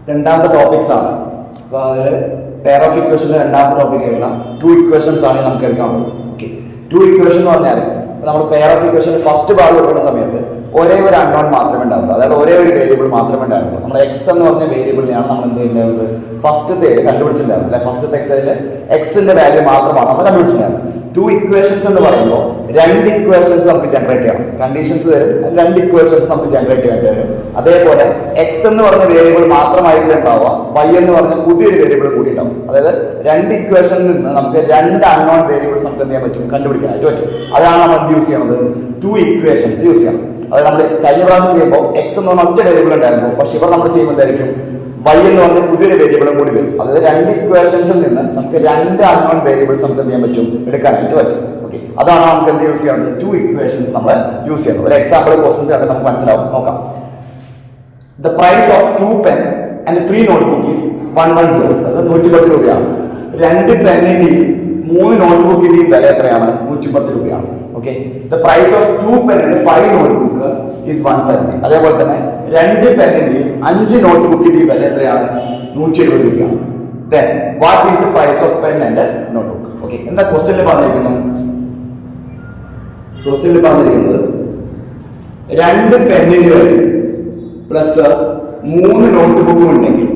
രണ്ടാമത്തെ ടോപ്പിക്സ് ആണ്. അപ്പോൾ അതിൽ പെയർ ഓഫ് ഇക്വേഷനിലെ രണ്ടാമത്തെ ടോപ്പിക് ആയിട്ടുള്ള 2 ഇക്വേഷൻസ് ആണ് നമുക്ക് എടുക്കാനുള്ളത്. ഓക്കെ, 2 ഇക്വേഷൻ എന്ന് പറഞ്ഞാൽ നമ്മൾ പെയർ ഓഫ് ഇക്വേഷൻ ഫസ്റ്റ് ഭാഗം എടുക്കുന്ന സമയത്ത് ഒരേ ഒരു അൺനോൺ മാത്രമേ ഉണ്ടാവുള്ളൂ, അതായത് ഒരേ ഒരു വേരിയബിൾ മാത്രമേ ഉണ്ടാവുള്ളൂ. നമ്മൾ എക്സ് എന്ന് പറഞ്ഞ വേരിയബിളിനെയാണ് നമ്മൾ എന്ത് ചെയ്യുന്നത്, ഫസ്റ്റത്തെ കണ്ടുപിടിച്ചിട്ടുണ്ടാവുന്നത് അല്ലെ. ഫസ്റ്റത്തെ എക്സൈഡിൽ എക്സിന്റെ വാല്യൂ മാത്രമാണ് നമ്മൾ കണ്ടുപിടിച്ചിട്ടുണ്ടാവുന്നത്. 2 ഇക്വേഷൻസ് എന്ന് പറയുമ്പോൾ 2 ഇക്വേഷൻസ് നമുക്ക് ജനറേറ്റ് ചെയ്യണം. കണ്ടീഷൻസ് വരും, 2 ഇക്വേഷൻസ് നമുക്ക് ജനറേറ്റ് ചെയ്യേണ്ടി വരും. അതേപോലെ എക്സ് എന്ന് പറഞ്ഞ വേരിയബിൾ മാത്രമായിരിക്കും ഉണ്ടാവുക, വൈ എന്ന് പറഞ്ഞ പുതിയൊരു വേരിയബിൾ കൂടി ഉണ്ടാവും. അതായത് 2 ഇക്വേഷനിൽ നിന്ന് നമുക്ക് 2 അൺനോൺ വേരിയബിൾസ് നമുക്ക് എന്ത് ചെയ്യാൻ പറ്റും, കണ്ടുപിടിക്കാനായിട്ട് പറ്റും. അതാണ് നമ്മൾ എന്ത് യൂസ് ചെയ്യുന്നത്, 2 ഇക്വേഷൻസ് യൂസ് ചെയ്യണം. അതായത് നമ്മൾ കഴിഞ്ഞ പ്രാവശ്യം ചെയ്യുമ്പോൾ എക്സ് എന്ന് പറഞ്ഞ ഒറ്റ വേരിയബിൾ ഉണ്ടായിരുന്നു, പക്ഷെ ഇവിടെ നമ്മൾ ചെയ്യുമ്പോൾ എന്തായിരിക്കും, വൈ എന്ന് പറഞ്ഞ പുതിയൊരു വേരിയബിളും കൂടി വരും. അതായത് 2 ഇക്വേഷൻസിൽ നിന്ന് നമുക്ക് 2 അൺനോൺ വേരിയബിൾസ് നമുക്ക് എന്ത് ചെയ്യാൻ പറ്റും, എടുക്കാനായിട്ട് പറ്റും. ഓക്കെ, അതാണ് നമുക്ക് എന്ത് യൂസ് ചെയ്യുന്നത്, 2 ഇക്വേഷൻസ് നമ്മൾ യൂസ് ചെയ്യുന്നത്. ഒരു എക്സാമ്പിൾ ക്വസ്റ്റൻസ് കണ്ട് നമുക്ക് മനസ്സിലാവും. നോക്കാം. The price of 2 pen and 3 notebook is 110. അതായത് 110 രൂപയാണ്. 2 പെന്നിന്റെയും 3 നോട്ട്ബുക്കിന്റെയും വില എത്രയാണ്, 110 രൂപയാണ്. Okay, the price of 2 pen and 5 notebook is 170. അതേപോലെ തന്നെ 2 പെന്നിന്റെയും 5 നോട്ട്ബുക്കിന്റെയും വില എത്രയാണ്, 170 രൂപയാണ്. Then what is the price of pen and notebook? Okay, എന്താ ക്വസ്റ്റ്യനിൽ പറഞ്ഞിരിക്കുന്നത്, 2 പെന്നിന്റെ വില പ്ലസ് 3 നോട്ട്ബുക്കും ഉണ്ടെങ്കിൽ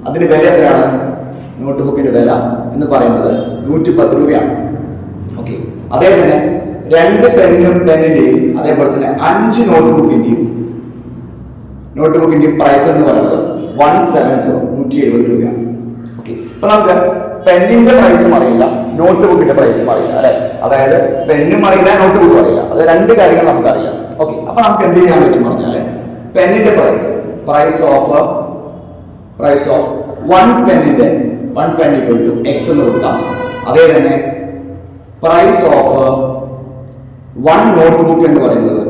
അതിന്റെ വില എത്രയാണ്, നോട്ട്ബുക്കിന്റെ വില എന്ന് പറയുന്നത് 110 രൂപയാണ്. ഓക്കെ, അതേ തന്നെ 2 പെന്നിന്റെയും അതേപോലെ തന്നെ 5 നോട്ട്ബുക്കിന്റെയും പ്രൈസ് എന്ന് പറയുന്നത് 170 രൂപയാണ്. ഓക്കെ, അപ്പൊ നമുക്ക് പെന്നിന്റെ പ്രൈസും അറിയില്ല, നോട്ട്ബുക്കിന്റെ പ്രൈസും അറിയില്ല അല്ലെ. അതായത് പെന്നും അറിയില്ല, നോട്ട്ബുക്കും അറിയില്ല. അത് 2 കാര്യങ്ങൾ നമുക്കറിയാം. ഓക്കെ, അപ്പൊ നമുക്ക് എന്ത് ചെയ്യാൻ പറ്റും പറഞ്ഞാല്, പെന്നിന്റെ price of 1 pen equal to X എന്ന് കൊടുക്കാം. അതേ തന്നെ പ്രൈസ് ഓഫ് 1 നോട്ട്ബുക്ക് എന്ന് പറയുന്നത്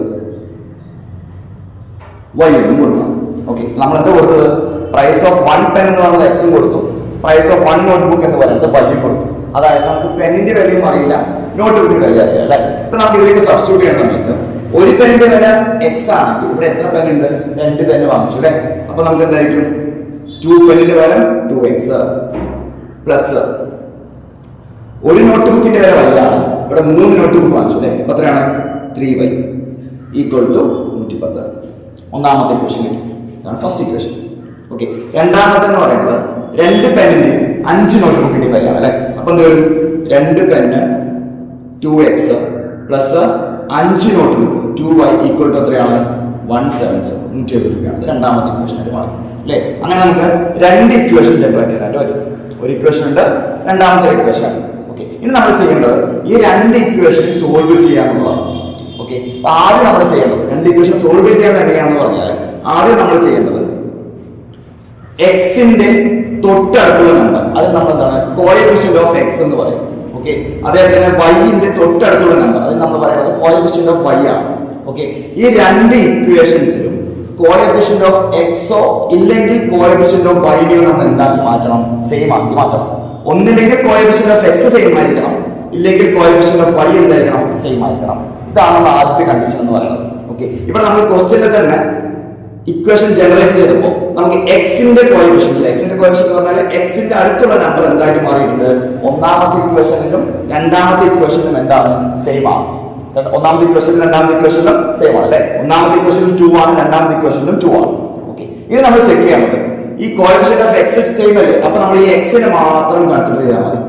വൈ എന്നും കൊടുക്കാം. ഓക്കെ, നമ്മൾ എന്താ കൊടുത്തത്, പ്രൈസ് ഓഫ് 1 പെൻ എന്ന് പറയുന്നത് എക്സും കൊടുത്തു, പ്രൈസ് ഓഫ് 1 നോട്ട്ബുക്ക് എന്ന് പറയുന്നത് വൈയും കൊടുത്തു. അതായത് നമുക്ക് പെന്നിന്റെ വിലയും അറിയില്ല, നോട്ട്ബുക്കിന്റെ വില അറിയില്ല അല്ലെ. ഇപ്പൊ നമുക്ക് ഇതിലേക്ക് സബ്സ്റ്റിറ്റ്യൂട്ട് ചെയ്യുന്ന സമയത്ത് ഒരു പെന്നിന്റെ വില എക്സ് ആണെങ്കിൽ ഇവിടെ എത്ര പെൻ ഉണ്ട്, 2 പെന്ന് വാങ്ങിച്ചു അല്ലെ. അപ്പൊ നമുക്ക് എന്തായിരിക്കും, 2 പെന്നിന്റെ വില 2x പ്ലസ് ഒരു നോട്ട്ബുക്കിന്റെ വില വൈ ആണ്, ഇവിടെ 3 നോട്ട്ബുക്ക് വാങ്ങിച്ചു അല്ലെ. അപ്പൊ എത്രയാണ്, 3y ഈക്വൽ ടു 110. ഒന്നാമത്തെ ഇക്വേഷൻ കിട്ടി, ഇതാണ് ഫസ്റ്റ് ഇക്വേഷൻ. ഓക്കെ, രണ്ടാമത്തെ എന്ന് പറയുന്നത് 2 പെന്നിന്റെയും 5 നോട്ട്ബുക്കിന്റെയും വിലയാണ് അല്ലെ. അപ്പൊ എന്ത് വരും, 2 pen 2x plus 5 notebook 2y equal to എത്രയാണ്, 170 രൂപയാണ്. രണ്ടാമത്തെ ഇക്വേഷൻ ആയിട്ട് മാറി അല്ലെ. അങ്ങനെ നമുക്ക് 2 ഇക്വേഷൻ ജനറേറ്റ് ചെയ്യാനായിട്ട് വരും. ഒരു ഇക്വേഷൻ ഉണ്ട്, രണ്ടാമത്തെ ഇക്വേഷൻ ആണ്. ഓക്കെ, ഇനി നമ്മൾ ചെയ്യേണ്ടത് ഈ 2 ഇക്വേഷൻ സോൾവ് ചെയ്യാന്നുള്ളതാണ്. ഓക്കെ, അപ്പൊ ആദ്യം നമ്മൾ ചെയ്യേണ്ടത് 2 ഇക്വേഷൻ സോൾവ് ചെയ്യാൻ എങ്ങനെയാണെന്ന് പറഞ്ഞാൽ ആദ്യം നമ്മൾ ചെയ്യേണ്ടത് എക്സിന്റെ തൊട്ടടുത്തുള്ള നമ്പർ, അത് നമ്മൾ എന്താണ്, കോഎഫിഷ്യന്റ് ഓഫ് എക്സ് എന്ന് പറയും. ഓക്കെ, അതേപോലെ തന്നെ വൈന്റെ തൊട്ടടുത്തുള്ള നമ്പർ, അത് നമ്മൾ പറയുന്നത് കോഎഫിഷ്യന്റ് ഓഫ് വൈ ആണ്. ഓക്കെ, ഈ 2 ഇക്വേഷൻസിലും കോഎഫിഷ്യന്റ് ഓഫ് എക്സോ ഇല്ലെങ്കിൽ കോഎഫിഷ്യന്റ് ഓഫ് വൈനെയോ നമ്മൾ എന്താക്കി മാറ്റണം, സെയിം ആക്കി മാറ്റണം. ഒന്നില്ലെങ്കിൽ കോഎഫിഷ്യന്റ് ഓഫ് എക്സ് സെയിം ആയിരിക്കണം, ഇല്ലെങ്കിൽ കോഎഫിഷ്യന്റ് ഓഫ് വൈ എന്തായിരിക്കണം, സെയിം ആയിരിക്കണം. ഇതാണ് നമ്മൾ ആദ്യത്തെ കണ്ടീഷൻ എന്ന് പറയുന്നത്. ഓക്കെ, ഇവിടെ നമ്മൾ ക്വസ്റ്റ്യനിൽ തന്നെ ഇക്വേഷൻ ജനറേറ്റ് ചെയ്തപ്പോൾ നമുക്ക് എക്സിന്റെ കോഎഫിഷ്യന്റ് എന്ന് പറഞ്ഞാൽ എക്സിന്റെ അടുത്തുള്ള നമ്പർ എന്തായിട്ട് മാറിയിട്ടുണ്ട്, ഒന്നാമത്തെ ഇക്വേഷനിലും രണ്ടാമത്തെ ഇക്വേഷനിലും എന്താണ്, സെയിം ആണ്. ഒന്നാമത്തെ ഇക്വേഷനിലും രണ്ടാമത്തെ ഇക്വേഷനിലും സെയിം ആണ് അല്ലെ. ഒന്നാമത്തെ ഇക്വേഷനിലും 2 ആണ്, രണ്ടാമത്തെ ഇക്വേഷനിലും 2 ആണ്. ഓക്കെ, ഇത് നമ്മൾ ചെക്ക് ചെയ്യണത് ഈ കോഎഫിഷ്യന്റ് ഓഫ് എക്സ് സെയിം അല്ലേ, അപ്പൊ നമ്മൾ ഈ എക്സിനെ മാത്രം കൺസിഡർ ചെയ്താൽ മതി.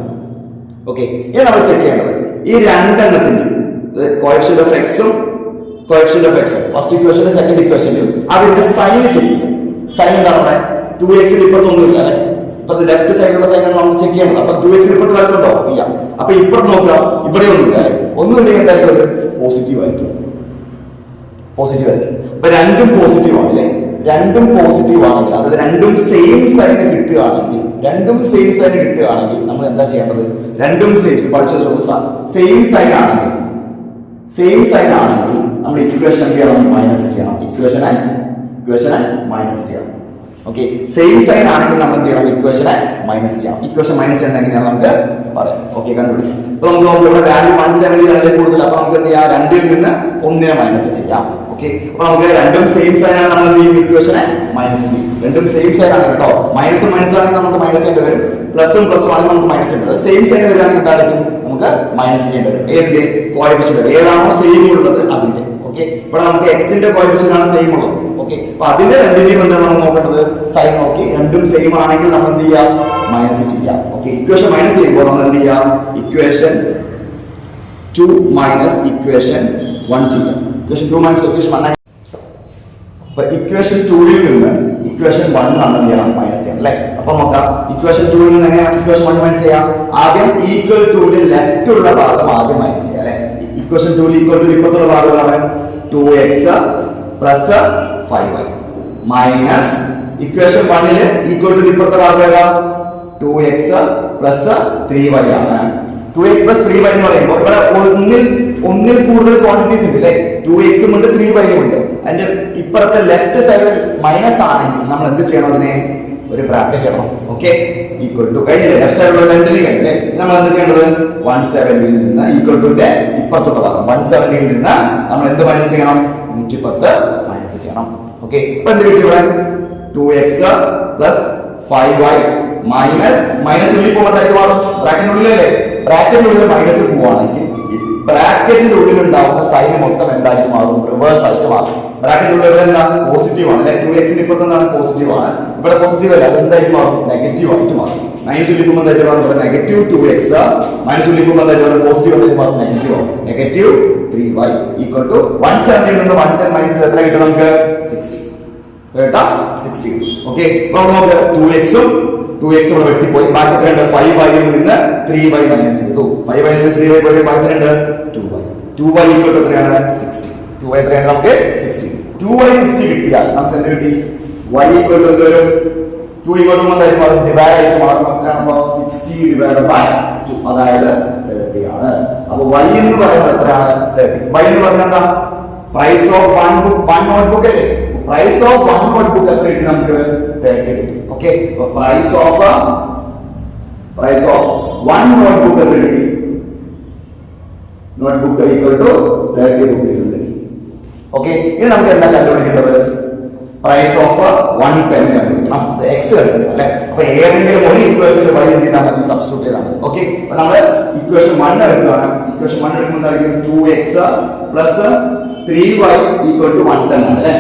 ഓക്കെ, ഇത് നമ്മൾ ചെക്ക് ചെയ്യേണ്ടത് ഈ 2 എണ്ണത്തിന്റെ കോഎഫിഷ്യന്റ് ഓഫ് എക്സും കോഎഫിഷ്യന്റ് ഓഫ് എക്സും ഫസ്റ്റ് ഇക്വേഷനും സെക്കൻഡ് ഇക്വേഷനും അതിന്റെ സൈൻ ചെക്ക് ചെയ്യും. സൈൻ എന്താണ്, അവിടെ 2x ഇപ്പുറത്തൊന്നുമില്ല അല്ലെ. ഇപ്പുറത്തെ ലെഫ്റ്റ് സൈഡിലുള്ള സൈൻ നമ്മൾ ചെക്ക് ചെയ്യണം. അപ്പൊ 2x ഇപ്പുറത്ത് വലുതുണ്ടോ, ഇല്ല. അപ്പൊ ഇപ്പുറത്ത് നോക്കുക, ഇവിടെ ഒന്നുമില്ല അല്ലെ. ഒന്നുമില്ലെങ്കിൽ എന്തായിരിക്കും, അത് പോസിറ്റീവ് ആയിരിക്കും. അപ്പൊ 2ഉം പോസിറ്റീവ് ആണ് അല്ലെ. 2ഉം പോസിറ്റീവ് ആണെങ്കിൽ, അതായത് 2ഉം സെയിം സൈൻ കിട്ടുകയാണെങ്കിൽ നമ്മൾ എന്താ ചെയ്യേണ്ടത്, 2ഉം സെയിം സൈൻ ആണെങ്കിൽ നമ്മൾ ഇക്വേഷൻ എന്ത് ചെയ്യണം, മൈനസ് ചെയ്യണം. ഇക്വേഷനെ മൈനസ് ചെയ്യണം. ഓക്കെ, സെയിം സൈൻ ആണെങ്കിൽ നമ്മൾ എന്ത് ചെയ്യണം, ഇക്വേഷനെ മൈനസ് ചെയ്യണം. ഇക്വേഷൻ മൈനസ് ചെയ്യുന്നത് എങ്ങനെയാണ് നമുക്ക് പറയാം. ഓക്കെ, കണ്ടുപിടിക്കും. അപ്പൊ നമുക്ക് ഇവിടെ വാല്യൂ 170 കൂടുതൽ, അപ്പൊ നമുക്ക് എന്ത് ചെയ്യാം, 2ൽ നിന്ന് 1 മൈനസ് ചെയ്യാം. ഓക്കെ, ഓക്കെ, അപ്പൊ നമുക്ക് രണ്ടും സെയിം സൈൻ ആണ്, നമ്മൾ ഈ ഇക്വേഷനെ മൈനസ് ചെയ്യും. രണ്ടും സെയിം സൈൻ ആണ് കേട്ടോ. മൈനസും മൈനസ് ആണെങ്കിൽ നമുക്ക് മൈനസ് ചെയ്യേണ്ടി വരും, പ്ലസും പ്ലസും ആണെങ്കിൽ നമുക്ക് മൈനസ് ചെയ്യേണ്ടി വരും. സെയിം സൈൻ വരികയാണെങ്കിൽ എന്തായിരിക്കും, നമുക്ക് മൈനസ് ചെയ്യേണ്ടി വരും. ഏതിന്റെ കോഎഫിഷ്യന്റ്, ഏതാണോ സെയിം ഉള്ളത് അതിന്റെ. ഓക്കെ, ഇവിടെ നമുക്ക് എക്സിന്റെ കോഎഫിഷ്യന്റ് ആണ് സെയിം ഉള്ളത്. ഓക്കെ, അപ്പൊ അതിന്റെ രണ്ടിന്റെയും എന്താണ് നമ്മൾ നോക്കേണ്ടത്, സൈൻ നോക്കി. രണ്ടും സെയിം ആണെങ്കിൽ നമ്മൾ എന്ത് ചെയ്യാം, മൈനസ് ചെയ്യാം. ഓക്കെ, ഇക്വേഷൻ മൈനസ് ചെയ്യുമ്പോൾ നമ്മൾ എന്ത് ചെയ്യാം, ഇക്വേഷൻ 2 മൈനസ് ഇക്വേഷൻ 1 ചെയ്യാം. Equation 2 minus equation 1. അപ്പൊ ഇക്വേഷൻ 2ൽ നിന്ന് ഇക്വേഷൻ 1 നമ്മൾ എന്ത് ചെയ്യണം, മൈനസ് ചെയ്യണം അല്ലെ. അപ്പൊ നോക്കാം, ഇക്വേഷൻ 2ൽ നിന്ന് എങ്ങനെ ഇക്വേഷൻ 1 മൈനസ് ചെയ്യാം. ആദ്യം ഈക്വൽ ടൂവിന്റെ ലെഫ്റ്റ് ഉള്ള ഭാഗം ആദ്യം മൈനസ് ചെയ്യാം അല്ലെ. ഇക്വേഷൻ 2ൽ ഈക്വൽ ടു ഇപ്പുറത്തുള്ള ഭാഗമാണ് 2x plus 5y minus equation 1ൽ ഈക്വൽ ടു ഇപ്പുറത്തെ ഭാഗം ഏതാ, 2x പ്ലസ് 3y ആണ്. 2x പ്ലസ് 3y എന്ന് പറയുമ്പോൾ ഇവിടെ ഒന്നിൽ കൂടുതൽ ക്വാണ്ടിറ്റീസ് ഉണ്ട് അല്ലെ. 2x ഉണ്ട് 3y ഉണ്ട്. അതിന്റെ ഇപ്പുറത്തെ ലെഫ്റ്റ് സൈഡിൽ മൈനസ് ആണെങ്കിൽ നമ്മൾ എന്ത് ചെയ്യണം, അതിനെ ഒരു ബ്രാക്കറ്റ് ഇടണം. ഓക്കെ, ഈക്വൽ ടു കഴിഞ്ഞില്ലേ, ലെഫ്റ്റ് സൈഡിലുള്ള രണ്ടിന് കഴിഞ്ഞില്ലേ, നമ്മൾ എന്ത് ചെയ്യേണ്ടത് 170ൽ നിന്ന് ഈക്വൽ ടുന്റെ ഇപ്പുറത്തുള്ള ഭാഗം 170ൽ നിന്ന് നമ്മൾ എന്ത് മൈനസ് ചെയ്യണം, 110 മൈനസ് ചെയ്യണം. ഓക്കെ, അപ്പൊ എന്ത് കിട്ടി ഇവിടെ, 2x plus 5y minus minus ഉള്ളിൽ പോകുമ്പോഴത്തേക്ക് മാറും, ബ്രാക്കറ്റിനുള്ളിലല്ലേ. ബ്രാക്കറ്റിനുള്ളിൽ മൈനസ് പോവുകയാണെങ്കിൽ ബ്രാക്കറ്റിന്റെ ഉള്ളിൽ ഉണ്ടാവുന്ന സൈൻ മൊത്തം എന്തായിട്ട് മാറും, റിവേഴ്സ് ആയിട്ട് മാറും. ബ്രാക്കറ്റിനുള്ളിൽ എന്താ, പോസിറ്റീവ് ആണ് അല്ലെ. 2x ഇപ്പുറത്ത് എന്താണ്, പോസിറ്റീവ് ആണ്. ഇവിടെ പോസിറ്റീവ് അല്ല, അത് എന്തായിട്ട് മാറും, നെഗറ്റീവ് ആയിട്ട് മാറും. മൈനസ് ഉള്ളിക്കുമ്പോൾ എന്തായിട്ട് മാറും, ഇവിടെ നെഗറ്റീവ് 2x മൈനസ് ഉള്ളിക്കുമ്പോൾ എന്തായിട്ട് മാറും, പോസിറ്റീവ് എന്തായിട്ട് മാറും, നെഗറ്റീവ് ആവും. നെഗറ്റീവ് 3y ഈക്വൽ ടു 170ൽ നിന്ന് 110 മൈനസ് എത്ര കിട്ടും നമുക്ക്, 60. കേട്ടാ 60. ഓക്കെ, അപ്പൊ നമുക്ക് 2x ഇവിടെ വെട്ടിപ്പോയി, ബാക്കി എത്രയുണ്ട്, 5y ൽ നിന്ന് 3y മൈനസ് ചെയ്തു. 5y ൽ നിന്ന് 3y പോയി, ബാക്കി ഉണ്ട് 2y ഈക്വൽ ടു എത്രയാണ്, 60. 2y എത്രയാണ് നമുക്ക് 60. 2y 60 കിട്ടിയാൽ നമുക്ക് എന്ത് കിട്ടി, y ഈക്വൽ ടു വരും 2 ഈക്വൽ ടു എന്തായിരിക്കും, അത് ഡിവൈഡ് ആയിട്ട് മാറും. എത്രയാണ്, 60 ഡിവൈഡ് ബൈ 2, അതായത് 30 ആണ്. അപ്പൊ y എന്ന് പറയുന്നത് എത്രയാണ്, 30. y എന്ന് പറഞ്ഞാൽ എന്താ, പ്രൈസ് ഓഫ് 1 നോട്ട്ബുക്ക് അല്ലേ. പ്രൈസ് ഓഫ് 1 നോട്ട്ബുക്ക് എത്ര കിട്ടി, നമുക്ക് 30 കിട്ടി. ഓക്കെ, അപ്പൊ പ്രൈസ് ഓഫ് 1 നോട്ട്ബുക്ക് എത്ര കിട്ടി, നോട്ട്ബുക്ക് ഈക്വൽ ടു 30 rupees കിട്ടി. ഓക്കെ, ഇനി നമുക്ക് എന്താ കണ്ടുപിടിക്കേണ്ടത്, പ്രൈസ് ഓഫ് 1 പെൻ കണ്ടുപിടിക്കണം, എക്സ് കണ്ടുപിടിക്കണം അല്ലെ. അപ്പൊ ഏതെങ്കിലും ഒരു ഇക്വേഷനിൽ y എന്ത് ചെയ്താൽ മതി, സബ്സ്റ്റിറ്റ്യൂട്ട് ചെയ്താൽ മതി. ഓക്കെ, അപ്പൊ നമ്മൾ ഇക്വേഷൻ 1 എടുക്കുകയാണ്. ഇക്വേഷൻ 1 എടുക്കുമ്പോൾ എന്തായിരിക്കും, 2x plus 3y equal to 110 ആണ് അല്ലെ.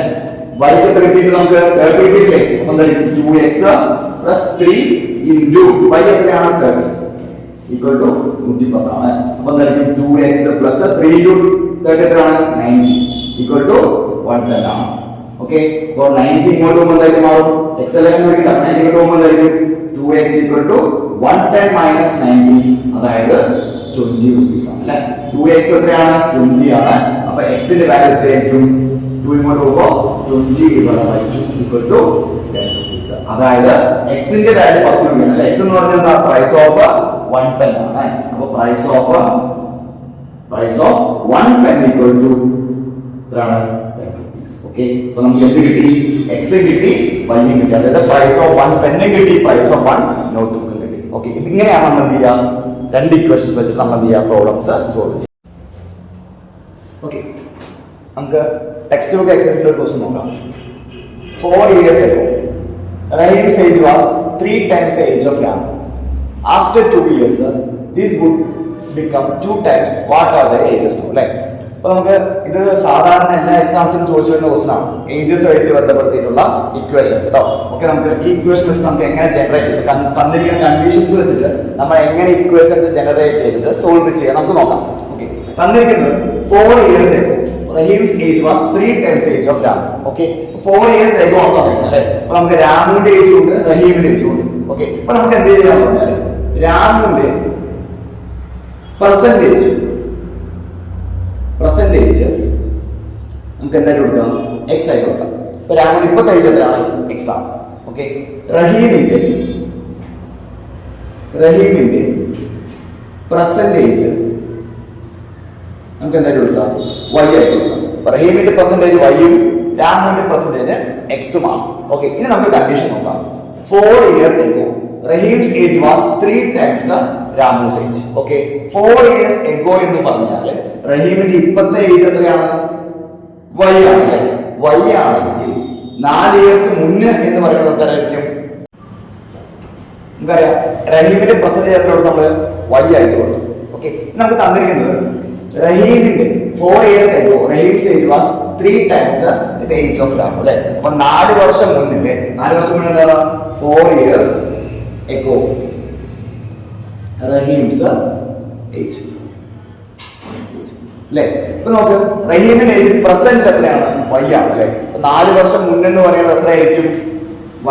y എത്ര കിട്ടിയിട്ട് നമുക്ക് 30 കിട്ടിയില്ലേ. അപ്പൊ എന്തായിരിക്കും, 2x പ്ലസ് 3 ഇൻറ്റു y എത്രയാണ്, 30 ഈക്വൽ ടു 110 ആണ്. അപ്പൊ എന്തായിരിക്കും, 2x പ്ലസ് 3 ഇൻറ്റു 30 എത്രയാണ്, 90 ഈക്വൽ ടു 110 ആണ്. ഓക്കെ, അപ്പോൾ 90 ഇങ്ങോട്ട് പോകുമ്പോൾ എന്തായിരിക്കും മാറും, x എല്ലാം വിളിക്കില്ല, 90 ഇങ്ങോട്ട് പോകുമ്പോൾ എന്തായിരിക്കും, 2x ഈക്വൽ ടു 110 മൈനസ് 90, അതായത് 20 rupees ആണ് അല്ലെ. 2x എത്രയാണ്, 20 ആണ്. അപ്പൊ x ന്റെ വാല്യൂ എത്രയായിരിക്കും, 2 ഇങ്ങോട്ട് പോകുമ്പോൾ 20 divide by 2 equal to 10 rupees. അതായത് x ന്റെ വാല്യൂ 10 രൂപയാണ് അല്ലെ. x എന്ന് പറഞ്ഞാൽ എന്താ, പ്രൈസ് ഓഫ് 1 പെൻ ആണ്. അപ്പൊ price of 1 pen equal to എത്രയാണ്, 10 rupees. ഓക്കെ, അപ്പൊ നമുക്ക് എന്ത് കിട്ടി, x കിട്ടി, y കിട്ടി. അതായത് പ്രൈസ് ഓഫ് 1 പെന്നും കിട്ടി, പ്രൈസ് ഓഫ് 1 നോട്ട്ബുക്കും കിട്ടി. ഓക്കെ, ഇതിങ്ങനെയാണ് നമ്മൾ എന്ത് ചെയ്യുക, രണ്ട് ഇക്വേഷൻസ് വെച്ചിട്ട് നമ്മൾ എന്ത് ചെയ്യുക, പ്രോബ്ലംസ് സോൾവ് ചെയ്യാം. ഓക്കെ, നമുക്ക് ടെക്സ്റ്റ് ബുക്ക് എക്സസൈസിൽ ഒരു ക്വസ്റ്റ്യൻ നോക്കാം. 4 years ago, Rahim's age was 3 times the age of Ram. After 2 years, this would become 2 times what are the ages now? Like, അപ്പൊ നമുക്ക് ഇത് സാധാരണ എല്ലാ എക്സാംസിനും ചോദിച്ചു വരുന്ന ക്വസ്റ്റൻ ആണ്, ഏജസ് ആയിട്ട് ബന്ധപ്പെടുത്തിയിട്ടുള്ള ഇക്വേഷൻസ് കേട്ടോ. ഓക്കെ, നമുക്ക് ഈ ഇക്വേഷൻ വെച്ച് നമുക്ക് എങ്ങനെ ജനറേറ്റ് ചെയ്യും, തന്നിരിക്കുന്ന കണ്ടീഷൻസ് വെച്ചിട്ട് നമ്മൾ എങ്ങനെ ഇക്വേഷൻസ് ജനറേറ്റ് ചെയ്തിട്ട് സോൾവ് ചെയ്യാൻ നമുക്ക് നോക്കാം. ഓക്കെ, തന്നിരിക്കുന്നത് 4 years ago Rahim's age was 3 times the age of Ram. Okay, 4 years ago ആണ് പറയുന്നത് അല്ലെ. അപ്പൊ നമുക്ക് രാമുവിന്റെ ഏജ് ഉണ്ട്, റഹീമിന്റെ ഏജ് ഉണ്ട്. ഓക്കെ, അപ്പൊ നമുക്ക് എന്ത് ചെയ്യാന്ന് പറഞ്ഞാല് രാമുവിന്റെ പെർസെന്റേജ് നമുക്ക് എന്തായിട്ട് കൊടുക്കാം, എക്സ് ആയിട്ട് കൊടുക്കാം. ഇപ്പൊ രാമുവിന് ഇപ്പത്തെ ഏജ് എത്രയാണ്, എക്സ് ആണ്. ഓക്കെ, റഹീമിന്റെ പെർസെന്റേജ് നമുക്ക് എന്തായിട്ട് കൊടുക്കാം, y ആയിട്ട് കൊടുക്കാം. റഹീമിന്റെ പെർസെന്റേജ് വൈയും രാമുവിന്റെ പെർസെന്റേജ് എക്സുമാണ്. ഓക്കെ, ഇനി നമുക്ക് കണ്ടീഷൻ നോക്കാം. 4 years ago Rahim's age was 3 times Ramu's age. Okay, 4 years ago എന്ന് പറഞ്ഞാൽ റഹീമിന്റെ ഇപ്പത്തെ ഏജ് എത്രയാണ്, y ആണല്ലേ, y ആണെങ്കിൽ 4 ഇയേഴ്സ് മുന്നേ എന്ന് പറയുന്നത് എത്രയായിരിക്കും? നമുക്കറിയാം റഹീമിന്റെ പെർസെന്റേജ് എത്രയോട് നമ്മൾ y ആയിട്ട് കൊടുത്തു. ഓക്കെ, നമുക്ക് തന്നിരിക്കുന്നത് റഹീമിന്റെ 4 years ago Rahim's age was 3 times the age of Ramu അല്ലെ. അപ്പൊ 4 വർഷം മുന്നേ 4 വർഷം മുന്നേ എന്താണ് 4 years ago റഹീംസ് ഏജ് അല്ലെ. ഇപ്പൊ നോക്ക് റഹീമിന്റെ ഏജ് പ്രസന്റ് എത്രയാണ്? y ആണ് അല്ലെ. 4 വർഷം മുന്നേ എന്ന് പറയുന്നത് എത്രയായിരിക്കും?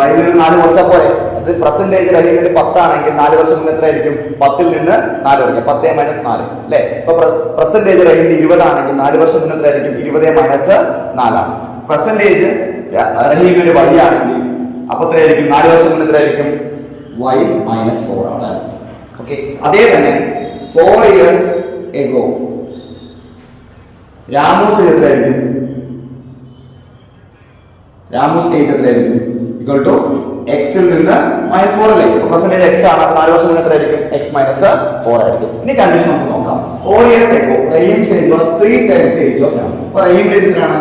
y ൽ 4 വർഷം പോലെ അത് പ്രസന്റേജ് റഹീമിന്റെ 10 ആണെങ്കിൽ 4 വർഷം മുന്നേ എത്രയായിരിക്കും? 10 ൽ നിന്ന് 4 കുറയ്ക്കുക, 10 - 4 അല്ലെ. ഇപ്പൊ പ്രസന്റേജ് റഹീമിന്റെ 20 ആണെങ്കിൽ 4 വർഷം മുന്നേ എത്രയായിരിക്കും? 20 - 4 ആണ്. പ്രസന്റേജ് റഹീമിന്റെ y ആണെങ്കിൽ അപ്പൊ എത്രയായിരിക്കും? 4 വർഷം മുന്നേ എത്രയായിരിക്കും? y - 4 ആണ്. ഓക്കെ, അതേ തന്നെ 4 years ago രാമൂസ് ഏജ് എത്രയായിരിക്കും? രാമൂസ് ഏജ് എത്രയായിരിക്കും? ഇക്വൽ ടു എക്സ് ൽ നിന്ന് -4 അല്ലേ. പെർസെന്റേജ് എക്സ് ആണ്, 4 വർഷം മുന്നേ എത്രയായിരിക്കും? x - 4 ആയിരിക്കും. ഇനി കണ്ടീഷൻ നമുക്ക് നോക്കാം. 4 years ago Rahim's age was 3 times the age of Ramu. അപ്പോൾ റഹീമിന്റെ ഏജ് എത്രയാണ്?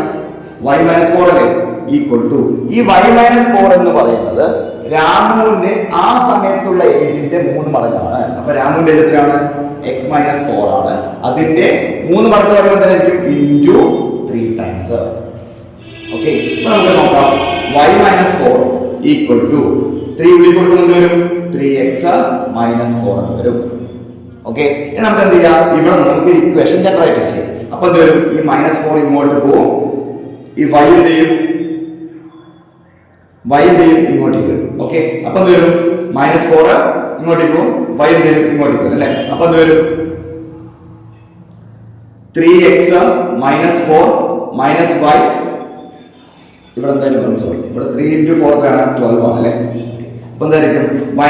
y - 4 അല്ലേ. ഈക്വൽ ടു ഈ y - 4 എന്ന് പറയുന്നത് രാമുവിന്റെ ആ സമയത്തുള്ള ഏജിന്റെ 3 മടങ്ങാണ്. അപ്പൊ രാമുവിന്റെ ഏജ് എത്രയാണ്? x - 4 ആണ്. അതിന്റെ 3 മടങ്ങ് പറയുമ്പോൾ എന്തായിരിക്കും? Into 3 times. ഓക്കെ, ഇപ്പൊ നമുക്ക് നോക്കാം. y - 4 ഈക്വൽ ടു 3 ഉള്ളിൽ കൊടുക്കുന്നത് വരും 3x - 4 എന്ന് വരും. ഓക്കെ, ഇനി നമുക്ക് എന്ത് ചെയ്യാം? ഇവിടെ നമുക്ക് ഇക്വേഷൻ ജനറേറ്റ് ചെയ്യാം. അപ്പൊ എന്ത് വരും? ഈ -4 ഇങ്ങോട്ട് പോകും, ഈ y എന്തെയും ഇങ്ങോട്ടേക്ക് വരും. ഓക്കെ, അപ്പൊ എന്ത് വരും? -4 ഇങ്ങോട്ടേക്ക് പോകും, y എന്തെയും ഇങ്ങോട്ടേക്ക് വരും അല്ലെ. അപ്പൊ എന്ത് വരും? 3x - 4 - y ഇവിടെ എന്തായാലും വരും. സോറി, ഇവിടെ 3 × 4 ആണ് 12 ആണ് അല്ലെ. അപ്പൊ എന്തായിരിക്കും? -y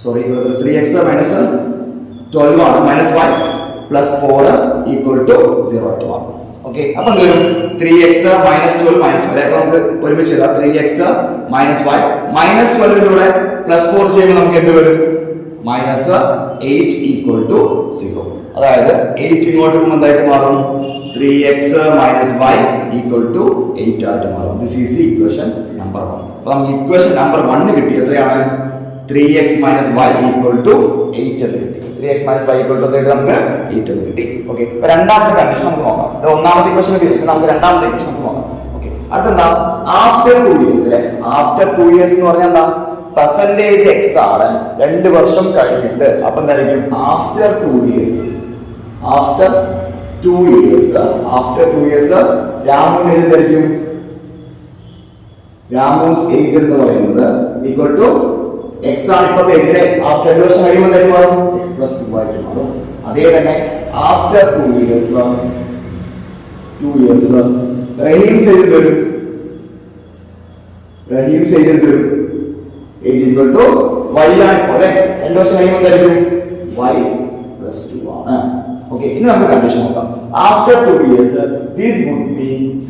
സോറി ഇവിടെ 3x - 12 ആണ്, -y + 4 = 0 ആയിട്ട് മാറും. ഓക്കെ, അപ്പൊ എന്ത് വരും? 3x - 12 - y. അപ്പൊ നമുക്ക് ഒരുമിച്ച് ചെയ്താൽ 3x - y -12 +4 ചെയ്യുമ്പോൾ നമുക്ക് എന്ത് വരും? -8 = 0. അതായത് 8 ഇങ്ങോട്ട് പോകുമ്പോൾ എന്തായിട്ട് മാറും? 3x - y = 8 ആയിട്ട് മാറും. This is the equation number 1. അപ്പൊ നമുക്ക് ഇക്വേഷൻ നമ്പർ 1 കിട്ടി. എത്രയാണ്? 3x - y = 8 എന്ന് കിട്ടി. 3x - y = നമുക്ക് 8 എന്ന് കിട്ടി. ഓക്കെ, അപ്പൊ രണ്ടാമത്തെ കണ്ടീഷൻ നമുക്ക് നോക്കാം. ഇത് ഒന്നാമത്തെ ഇക്വേഷൻ കിട്ടി, നമുക്ക് രണ്ടാമത്തെ ഇക്വേഷൻ നമുക്ക് നോക്കാം. ഓക്കെ, അടുത്തെന്താ? ആഫ്റ്റർ 2 ഇയേഴ്സ് അല്ലെ. ആഫ്റ്റർ 2 ഇയേഴ്സ് എന്ന് പറഞ്ഞാൽ എന്താ? പെർസെന്റേജ് എക്സ് ആണ്, 2 വർഷം കഴിഞ്ഞിട്ട്. അപ്പൊ എന്തായിരിക്കും? ആഫ്റ്റർ 2 ഇയേഴ്സ് രാമുവിന്റെ ഏജ് എന്തായിരിക്കും? രാമൂസ് ഏജ് എന്ന് പറയുന്നത് ഈക്വൽ ടു എക്സ് ആണ് ഇപ്പോഴത്തെ ഏജ് അല്ലേ. ആഫ്റ്റർ 2 വർഷം കഴിയുമ്പോൾ എന്തായിട്ട് മാറും? x + 2 ആയിട്ട് മാറും. അതേ തന്നെ ആഫ്റ്റർ 2 ഇയേഴ്സ് റഹീംസ് ഏജ് വരും. ഏജ് ഈക്വൽ ടു y ആണ് ഇപ്പോൾ അല്ലേ. 2 വർഷം കഴിയുമ്പോൾ എന്തായിരിക്കും? y + 2 ആണ്. ഓക്കെ, ഇനി നമുക്ക് കണ്ടീഷൻ നോക്കാം. After 2 years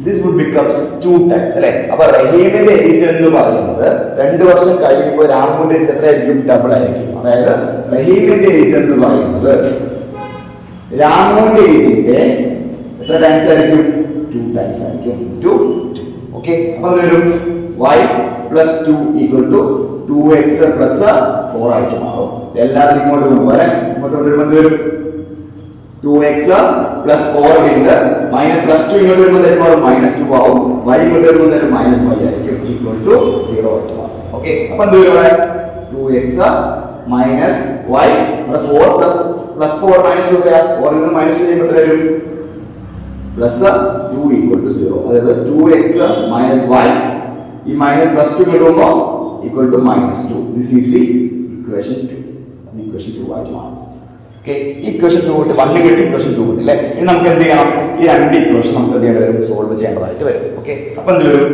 this would becomes 2 times അല്ലേ. അപ്പൊ റഹീമിന്റെ ഏജ് എന്ന് പറയുന്നത് 2 വർഷം കഴിയുമ്പോൾ രാമുവിന്റെ ഏജ് എത്രയായിരിക്കും? ഡബിൾ ആയിരിക്കും. അതായത് റഹീമിന്റെ ഏജ് എന്ന് പറയുന്നത് രാമുവിന്റെ ഏജിന്റെ എത്ര ടൈംസ് ആയിരിക്കും? 2 ടൈംസ് ആയിരിക്കും. 2. ഓക്കെ, അപ്പൊ വരും y + 2 = 2x + 4 ആയിട്ട് മാറും. എല്ലാവരും ഇങ്ങോട്ട് പോകുമ്പോൾ അല്ലെ. ഇങ്ങോട്ട് വരുമ്പോൾ വരും 2x + 4 ഉണ്ട്. +2 ഇങ്ങോട്ട് വരുമ്പോൾ -2 ആവും. y ഇങ്ങോട്ട് വരുമ്പോൾ -y ആയിരിക്കും. = 0 ആയിട്ട് മാറും. ഓക്കെ, അപ്പൊ എന്ത് വരും? ഇവിടെ 2x - y ഇവിടെ 4 + 4 -2 4 ൽ നിന്ന് -2 ചെയ്യുമ്പോൾ എത്ര വരും? +2 = 0. അതായത് 2x - y ഈ +2 ഇങ്ങോട്ട് പോകുമ്പോൾ -2. This is the equation 2. Equation 2 ആയിട്ട് മാറും. ഓക്കെ, ഇക്വേഷൻ 2 കിട്ടി, 1 കിട്ടി, ഇക്വേഷൻ 2 കിട്ടി അല്ലേ. ഇനി നമുക്ക് എന്ത് ചെയ്യണം? ഈ രണ്ട് ഇക്വേഷൻ നമുക്ക് എന്ത് ചെയ്യേണ്ടി വരും? സോൾവ് ചെയ്യേണ്ടതായിട്ട് വരും. ഓക്കെ, അപ്പൊ എന്ത് വരും?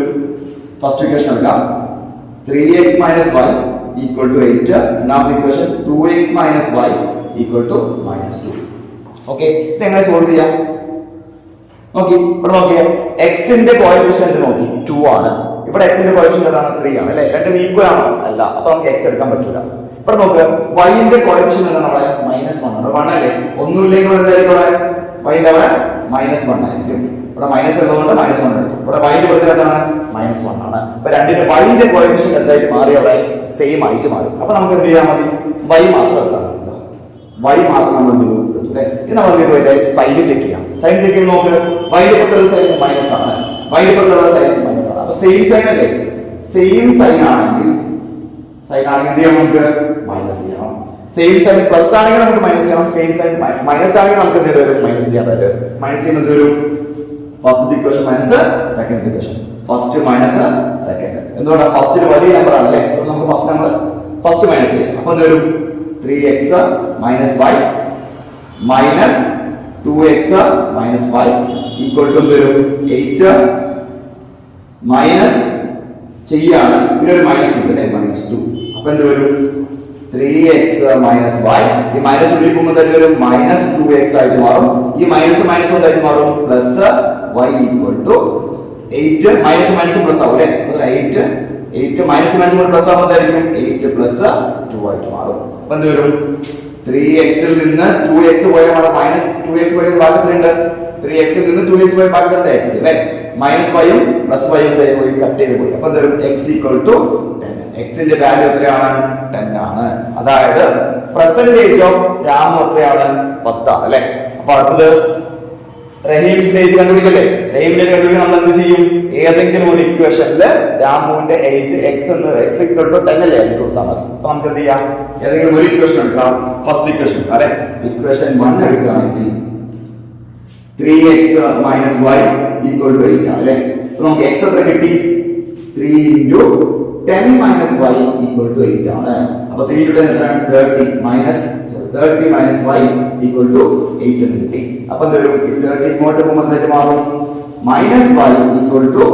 ഫസ്റ്റ് ഇക്വേഷൻ എടുക്കാം. 3x - y = 8. രണ്ടാമത്തെ ഇക്വേഷൻ 2x - y = -2. ഓക്കെ, ഇത് എങ്ങനെ സോൾവ് ചെയ്യാം? നോക്കി, ഇവിടെ നോക്കിയേ. എക്സിന്റെ കോഎഫിഷ്യന്റ് നോക്കി 2 ആണ്. ഇവിടെ എക്സിന്റെ കോഎഫിഷ്യന്റ് ഏതാണ്? 3 ആണ് അല്ലേ. രണ്ടും ഈക്വൽ ആണോ? അല്ല. അപ്പൊ നമുക്ക് എക്സ് എടുക്കാൻ പറ്റൂല. ഇവിടെ നോക്ക് വൈന്റെ കോയഫിഷ്യൻ എന്താണ് അവിടെ -1 ആണ്. 1 അല്ലേ, ഒന്നുമില്ലെങ്കിൽ എന്തായിരിക്കും അവിടെ വൈന്റെ അവിടെ -1 ആയിരിക്കും. ഇവിടെ മൈനസ് ഉള്ളതുകൊണ്ട് -1 എടുത്തു. ഇവിടെ വൈന്റെ പ്രത്യേകത എന്താണ് -1 ആണ്. അപ്പൊ രണ്ടിന്റെ വൈന്റെ കോയഫിഷ്യൻ എന്തായിട്ട് മാറി അവിടെ സെയിം ആയിട്ട് മാറി. അപ്പൊ നമുക്ക് എന്ത് ചെയ്യാൻ മതി, വൈ മാത്രം എടുത്താണ്, വൈ മാത്രം നമ്മൾ എടുത്തു അല്ലേ. ഇത് നമ്മൾ എന്ത് ചെയ്തു, സൈഡ് ചെക്ക് ചെയ്യാം. സൈഡ് ചെക്ക് ചെയ്യുമ്പോൾ നോക്ക് വൈന്റെ പ്രത്യേകത സൈഡ് മൈനസ് ആണ്, വൈന്റെ പ്രത്യേകത സൈഡ് മൈനസ് ആണ്. അപ്പൊ സെയിം സൈൻ അല്ലേ, സെയിം സൈൻ ആണെങ്കിൽ എന്ത് ചെയ്യണം, നമുക്ക് മൈനസ് ചെയ്യണം. സെയിം സൈൻ പ്ലസ് ആണെങ്കിൽ നമുക്ക് മൈനസ് ചെയ്യണം, സെയിം സൈൻ മൈനസ് ആണെങ്കിൽ നമുക്ക് എന്ത് വരും, മൈനസ് ചെയ്യാൻ പറ്റും. മൈനസ് ചെയ്യുന്നത് വരും first equation minus second equation, first minus second. എന്തുകൊണ്ടാണ്, ഫസ്റ്റ് വലിയ നമ്പർ ആണ് അല്ലേ, നമുക്ക് ഫസ്റ്റ് നമ്പർ ഫസ്റ്റ് മൈനസ് ചെയ്യാം. അപ്പൊ എന്ത് വരും, 3x minus y minus 2x minus y equal to വരും 8 മൈനസ് ചെയ്യാണ്, പിന്നെ ഒരു -2 അല്ലേ, -2. അപ്പൊ എന്ത് വരും, 3x മൈനസ് y, ഈ മൈനസ് ഉള്ളിൽ പോകുമ്പോൾ തന്നെ വരും -2x ആയിട്ട് മാറും. ഈ മൈനസ് മൈനസ് കൊണ്ടായിട്ട് മാറും plus y equal to 8 minus minus plus ആവും അല്ലേ. 8 മൈനസ് മൈനസ് കൊണ്ട് പ്ലസ് ആവുമ്പോൾ എന്തായിരിക്കും, 8 പ്ലസ് 2 ആയിട്ട് മാറും. അപ്പൊ എന്ത് വരും, 3x ൽ നിന്ന് 2x പോയാൽ -2x പോയാൽ ബാക്കി 3x ൽ നിന്ന് 2x പോയാൽ ബാക്കി x അല്ലേ. മൈനസ് വൈയും പ്ലസ് വൈയും പോയി കട്ട് ചെയ്ത് പോയി. അപ്പൊ എന്താ, x ഈക്വൽ ടു 10. എക്സിന്റെ വാല്യൂ എത്രയാണ്, 10 ആണ്. അതായത് പെർസെന്റേജ് ഓഫ് രാമു എത്രയാണ്, 10 ആണ് അല്ലെ. അപ്പൊ അടുത്തത് റഹീമിന്റെ ഏജ് കണ്ടുപിടിക്കല്ലേ. റഹീമിന്റെ ഏജ് കണ്ടുപിടിക്കാൻ നമ്മൾ എന്ത് ചെയ്യും, ഏതെങ്കിലും ഒരു ഇക്വേഷനില് രാമുവിന്റെ ഏജ് x ഈക്വൽ ടു 10 അല്ലേ ഇട്ട് കൊടുത്താൽ മതി. അപ്പൊ നമുക്ക് എന്ത് ചെയ്യാം, ഏതെങ്കിലും ഒരു ഇക്വേഷൻ എടുക്കാം. ഫസ്റ്റ് ഇക്വേഷൻ അല്ലെ, ഇക്വേഷൻ 1 എടുക്കുകയാണെങ്കിൽ 3x minus y equal to 8 ആണ് അല്ലെ. അപ്പൊ നമുക്ക് x എത്ര കിട്ടി, 3 into 10 minus y equal to 8 ആണ്. അപ്പൊ 3 into 10 എത്രയാണ്, 30 minus y equal to 8 എന്ന് കിട്ടി. അപ്പൊ എന്തൊരു 30 ഇങ്ങോട്ട് പോകുമ്പോൾ എന്തായിട്ട് മാറും, minus y equal to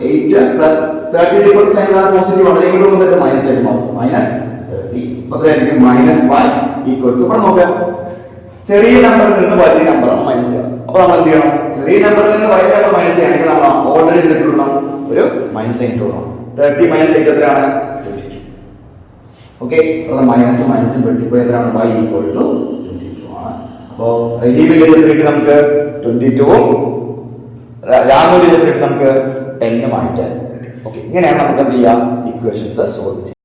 8 plus 30 equal to sign positive ആണ്, ഇങ്ങോട്ട് പോകുമ്പോൾ എന്തായിട്ട് മൈനസ് ആയിട്ട് മാറും, -30. അപ്പൊ എത്രയായിരിക്കും, -y equal to, ഇവിടെ നോക്കാം ചെറിയ നമ്പറിൽ നിന്ന് വലിയ നമ്പറാണ് മൈനസ് ചെയ്യുന്നത്. അപ്പൊ നമ്മൾ എന്ത് ചെയ്യണം, ചെറിയ നമ്പറിൽ നിന്ന് വലിയ നമ്പർ മൈനസ് ചെയ്യണമെങ്കിൽ നമ്മൾ ഓൾറെഡി ഇട്ടിട്ടുള്ള ഒരു മൈനസ് സൈൻ ഇട്ടുകൊള്ളണം. 30 മൈനസ് 8 എത്രയാണ്, 22. ഓക്കെ, മൈനസ് മൈനസ് 24 എത്രയാണ്, y ഈക്വൽ ടു 22 ആണ്. അപ്പോ റഹീമിന്റെ എത്രയിട്ട് നമുക്ക് 22ഉം രാമുവിന്റെ എത്രയിട്ട് നമുക്ക് 10ഉം ആയിട്ട് കിട്ടി. ഓക്കെ, ഇങ്ങനെയാണ് നമുക്ക് എന്ത് ചെയ്യാം, ഇക്വേഷൻസ് സോൾവ് ചെയ്യാം.